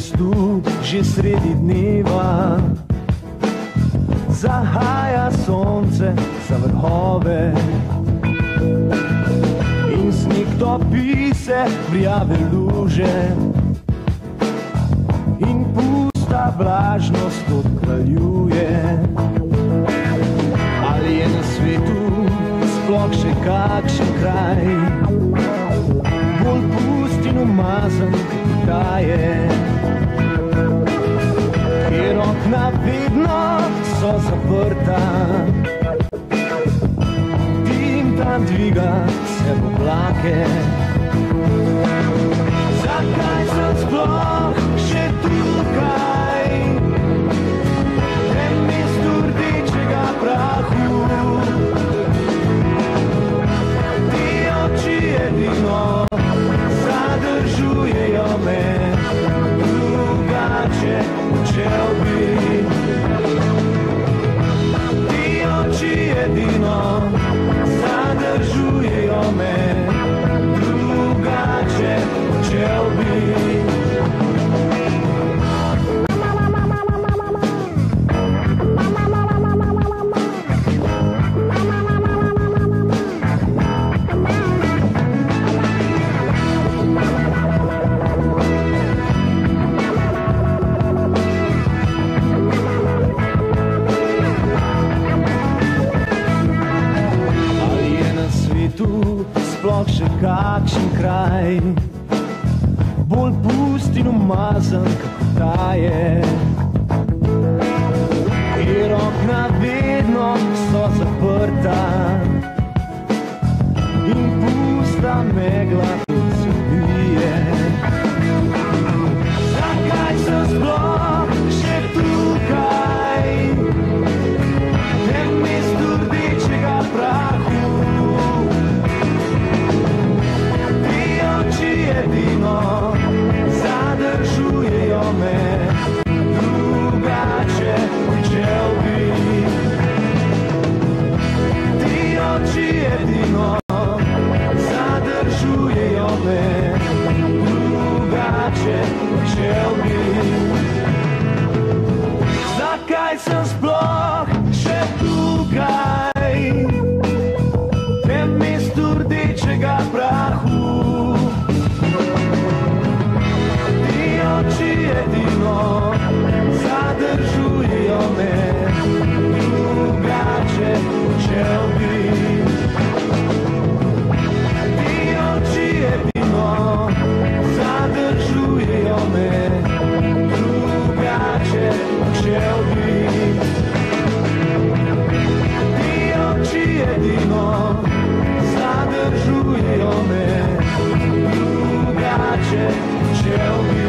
mostu že sredi dneva zahaja sonce za vrhove in sneg topi se v rjave luže in pusta vlažnost odkraljuje. Ali je na svetu sploh še kakšen kraj bolj pust in umazan kot ta je, kjer okna vedno so zaprta, dim tam dviga se v oblake. Zakaj sem sploh še tukaj, v tem mestu rdečega prahu? Ti oči edino zadržujejo me, drugače počel bi. Ti oči edino zadržujejo me, drugače počel bi. Sploh še kakšen kraj bolj pust in umazan kot ta je, kjer okna vedno so zaprta in pusta megla kot se vije. Zakaj sem sploh še tukaj, v tem mestu rdečega prahu? Edino zadržujejo me, drugače počel bi. Ti oči edino zadržujejo me, drugače počel bi. Zakaj sem sploh še tukaj, v tem mestu rdečega prahu? Edino zadržujejo me, drugače počel bi. Ti oči edino zadržujejo me, drugače počel bi. Ti oči edino zadržujejo me, drugače počel bi.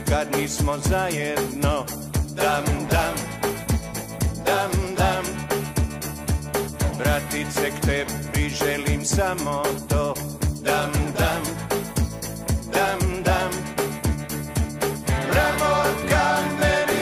kad nismo zajedno. Dam, dam, dam, dam. Bratice, k tebi želim samo to. Dam, dam, dam, dam. Mramorka meni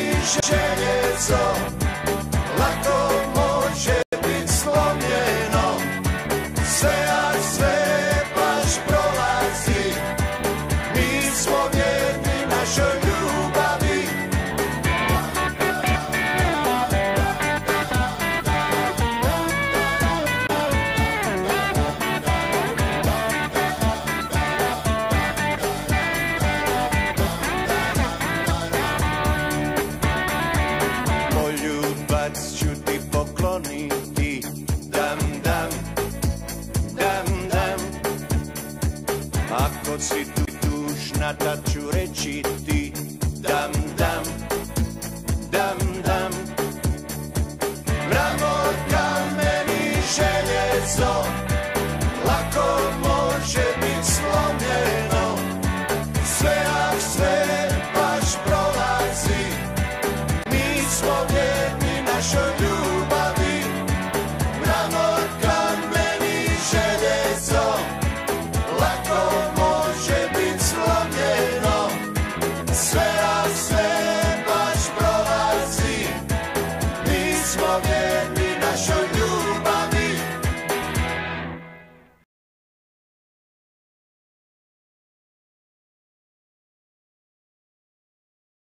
danas ću